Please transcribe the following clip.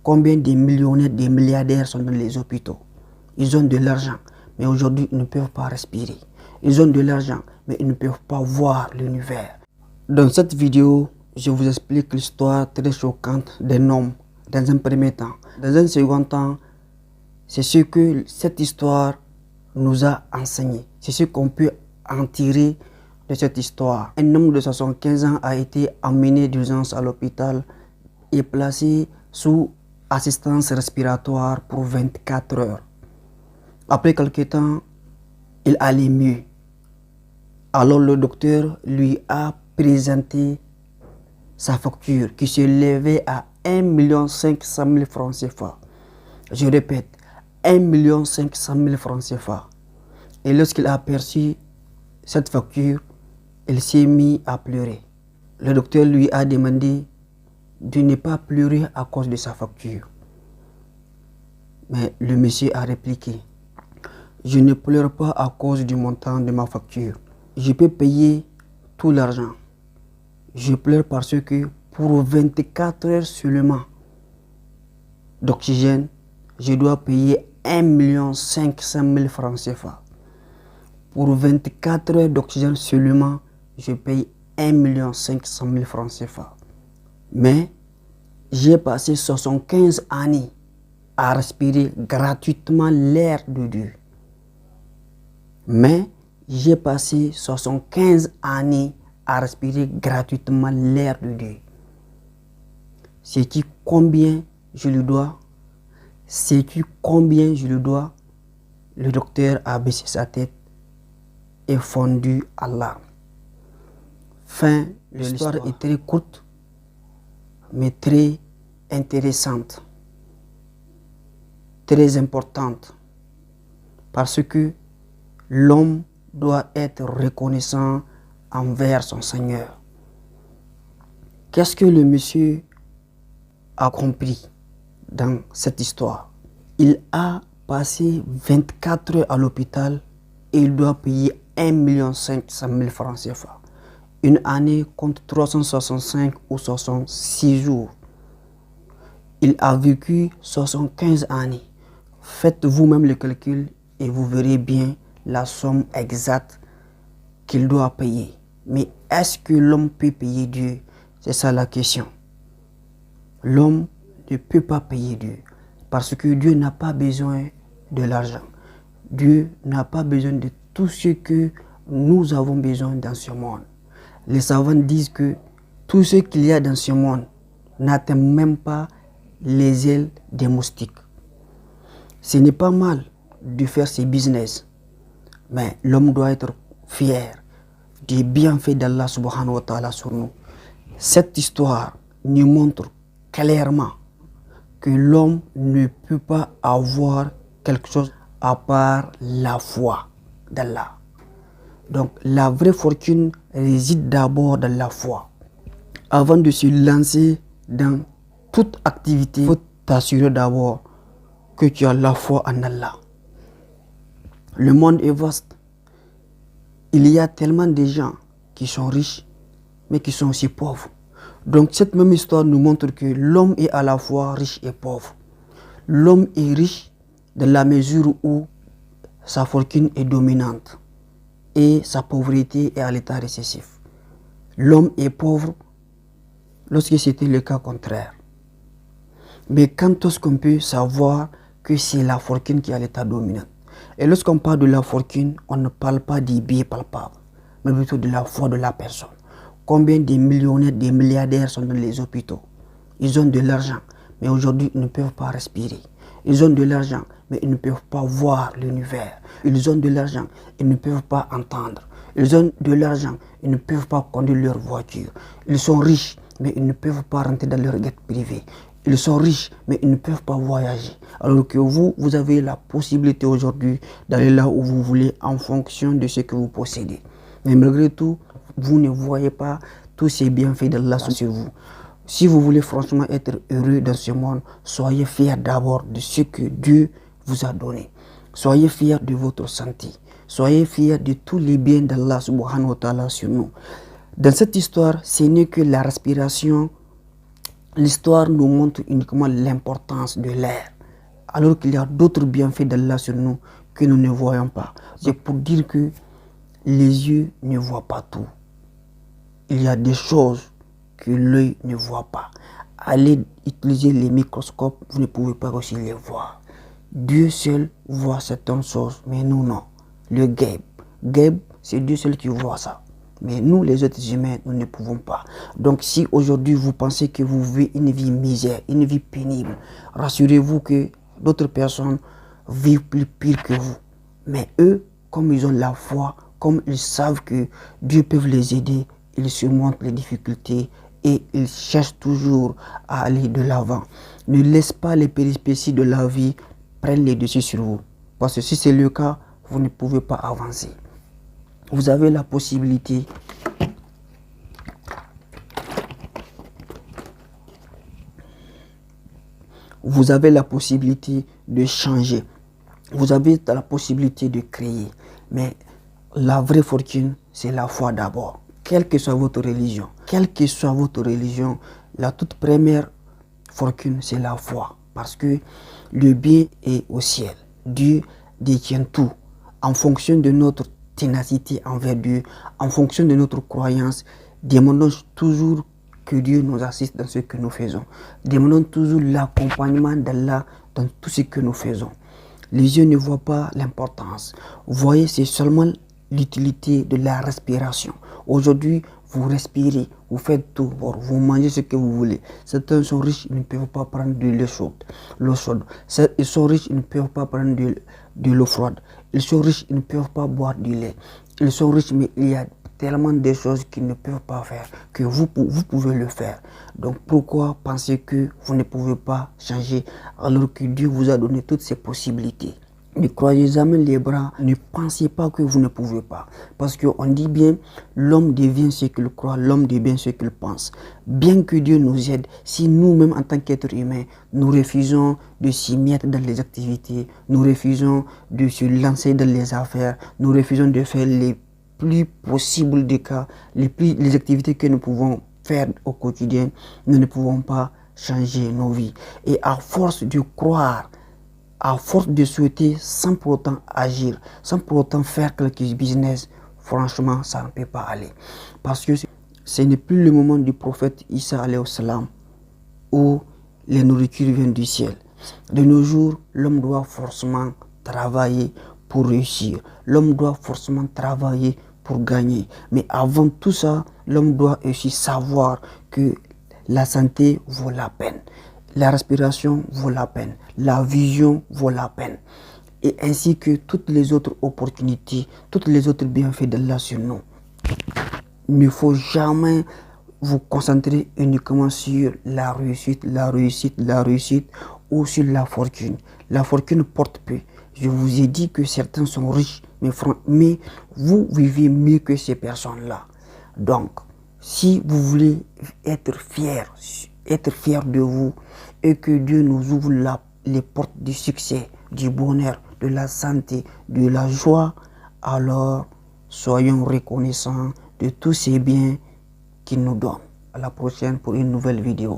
Combien de millionnaires, de milliardaires sont dans les hôpitaux? Ils ont de l'argent, mais aujourd'hui, ils ne peuvent pas respirer. Ils ont de l'argent, mais ils ne peuvent pas voir l'univers. Dans cette vidéo, je vous explique l'histoire très choquante d'un homme dans un premier temps. Dans un second temps, c'est ce que cette histoire nous a enseigné. C'est ce qu'on peut en tirer de cette histoire. Un homme de 75 ans a été emmené d'urgence à l'hôpital et placé sous assistance respiratoire pour 24 heures. Après quelques temps, il allait mieux. Alors le docteur lui a présenté sa facture qui se levait à 1 500 000 francs CFA. Je répète, 1 500 000 francs CFA. Et lorsqu'il a aperçu cette facture, il s'est mis à pleurer. Le docteur lui a demandé de ne pas pleurer à cause de sa facture. Mais le monsieur a répliqué: je ne pleure pas à cause du montant de ma facture. Je peux payer tout l'argent. Je pleure parce que pour 24 heures seulement d'oxygène, je dois payer 1 500 000 francs CFA. Pour 24 heures d'oxygène seulement, je paye 1 500 000 francs CFA. Mais j'ai passé 75 années à respirer gratuitement l'air de Dieu. Mais j'ai passé 75 années à respirer gratuitement l'air de Dieu. Sais-tu combien je lui dois? Sais-tu combien je lui dois? Le docteur a baissé sa tête et fondu à larmes. Fin, l'histoire est très courte, mais très intéressante, très importante, parce que l'homme doit être reconnaissant envers son Seigneur. Qu'est-ce que le monsieur a compris dans cette histoire? Il a passé 24 heures à l'hôpital et il doit payer 1 500 000 francs CFA. Une année compte 365 ou 66 jours. Il a vécu 75 années. Faites vous-même le calcul et vous verrez bien la somme exacte qu'il doit payer. Mais est-ce que l'homme peut payer Dieu? C'est ça la question. L'homme ne peut pas payer Dieu parce que Dieu n'a pas besoin de l'argent. Dieu n'a pas besoin de tout ce que nous avons besoin dans ce monde. Les savants disent que tout ce qu'il y a dans ce monde n'atteint même pas les ailes des moustiques. Ce n'est pas mal de faire ses business, mais l'homme doit être fier des bienfaits d'Allah subhanahu wa ta'ala sur nous. Cette histoire nous montre clairement que l'homme ne peut pas avoir quelque chose à part la foi d'Allah. Donc la vraie fortune réside d'abord dans la foi. Avant de se lancer dans toute activité, il faut t'assurer d'abord que tu as la foi en Allah. Le monde est vaste. Il y a tellement de gens qui sont riches, mais qui sont aussi pauvres. Donc cette même histoire nous montre que l'homme est à la fois riche et pauvre. L'homme est riche dans la mesure où sa fortune est dominante et sa pauvreté est à l'état récessif. L'homme est pauvre lorsque c'était le cas contraire. Mais quand est-ce qu'on peut savoir que c'est la fortune qui est à l'état dominant? Et lorsqu'on parle de la fortune, on ne parle pas des biens palpables, mais plutôt de la foi de la personne. Combien de millionnaires, de milliardaires sont dans les hôpitaux? Ils ont de l'argent, mais aujourd'hui ils ne peuvent pas respirer. Ils ont de l'argent, mais ils ne peuvent pas voir l'univers. Ils ont de l'argent, ils ne peuvent pas entendre. Ils ont de l'argent, ils ne peuvent pas conduire leur voiture. Ils sont riches, mais ils ne peuvent pas rentrer dans leur jet privé. Ils sont riches, mais ils ne peuvent pas voyager. Alors que vous avez la possibilité aujourd'hui d'aller là où vous voulez en fonction de ce que vous possédez. Mais malgré tout, vous ne voyez pas tous ces bienfaits d'Allah sur vous. Si vous voulez franchement être heureux dans ce monde, soyez fiers d'abord de ce que Dieu vous a donné. Soyez fiers de votre santé. Soyez fiers de tous les biens d'Allah subhanahu wa ta'ala sur nous. Dans cette histoire, ce n'est que la respiration L'histoire nous montre uniquement l'importance de l'air, alors qu'il y a d'autres bienfaits d'Allah sur nous que nous ne voyons pas. C'est pour dire que les yeux ne voient pas tout. Il y a des choses que l'œil ne voit pas. Allez utiliser les microscopes, vous ne pouvez pas aussi les voir. Dieu seul voit certaines choses, mais nous non. Le Ghaib. Ghaib, c'est Dieu seul qui voit ça. Mais nous, les êtres humains, nous ne pouvons pas. Donc si aujourd'hui vous pensez que vous vivez une vie misère, une vie pénible, rassurez-vous que d'autres personnes vivent plus pire que vous. Mais eux, comme ils ont la foi, comme ils savent que Dieu peut les aider, ils surmontent les difficultés et ils cherchent toujours à aller de l'avant. Ne laisse pas les péripéties de la vie prendre les dessus sur vous. Parce que si c'est le cas, vous ne pouvez pas avancer. Vous avez la possibilité de changer. Vous avez la possibilité de créer. Mais la vraie fortune, c'est la foi d'abord. Quelle que soit votre religion, la toute première fortune, c'est la foi. Parce que le bien est au ciel. Dieu détient tout. En fonction de notre ténacité envers Dieu, en fonction de notre croyance, demandons toujours que Dieu nous assiste dans ce que nous faisons. Demandons toujours l'accompagnement d'Allah dans tout ce que nous faisons. Les yeux ne voient pas l'importance. Vous voyez, c'est seulement l'utilité de la respiration. Aujourd'hui, vous respirez, vous faites tout, vous mangez ce que vous voulez. Certains sont riches, ils ne peuvent pas prendre de l'eau chaude. Ils sont riches, ils ne peuvent pas prendre de l'eau froide. Ils sont riches, ils ne peuvent pas boire du lait. Ils sont riches, mais il y a tellement de choses qu'ils ne peuvent pas faire, que vous pouvez le faire. Donc pourquoi penser que vous ne pouvez pas changer alors que Dieu vous a donné toutes ces possibilités? Ne croyez jamais les bras, ne pensez pas que vous ne pouvez pas. Parce qu'on dit bien, l'homme devient ce qu'il croit, l'homme devient ce qu'il pense. Bien que Dieu nous aide, si nous-mêmes en tant qu'êtres humains, nous refusons de s'y mettre dans les activités, nous refusons de se lancer dans les affaires, nous refusons de faire les plus possibles des cas, les activités que nous pouvons faire au quotidien, nous ne pouvons pas changer nos vies. Et à force de croire, à force de souhaiter sans pour autant agir, sans pour autant faire quelques business, franchement, ça ne peut pas aller. Parce que ce n'est plus le moment du prophète Isa alayhi salam où les nourritures viennent du ciel. De nos jours, l'homme doit forcément travailler pour réussir. L'homme doit forcément travailler pour gagner. Mais avant tout ça, l'homme doit aussi savoir que la santé vaut la peine. La respiration vaut la peine, la vision vaut la peine, et ainsi que toutes les autres opportunités, toutes les autres bienfaits d'Allah sur nous. Il ne faut jamais vous concentrer uniquement sur la réussite ou sur la fortune. La fortune porte peu. Je vous ai dit que certains sont riches, mais vous vivez mieux que ces personnes-là. Donc, si vous voulez être fier de vous et que Dieu nous ouvre les portes du succès, du bonheur, de la santé, de la joie, alors soyons reconnaissants de tous ces biens qu'il nous donne. À la prochaine pour une nouvelle vidéo.